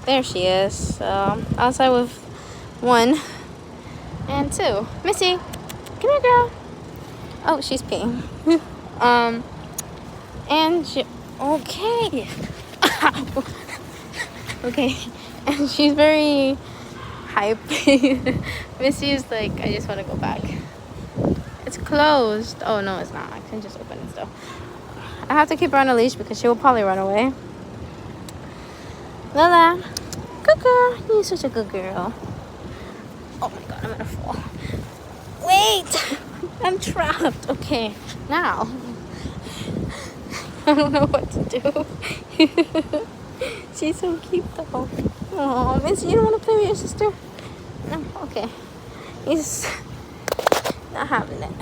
There she is. Outside with 1 and 2. Missy, come here, girl. Oh, she's peeing. And she, okay. Okay, and she's very hype. Missy is like, I just want to go back. It's closed. Oh no, it's not. I can just open it still. I have to keep her on a leash because she will probably run away. Lola, good girl. You're such a good girl. Oh my god, I'm gonna fall. Wait, I'm trapped. Okay, now I don't know what to do. She's so cute though. Oh, Missy, you don't want to play with your sister? No, okay. He's not having it.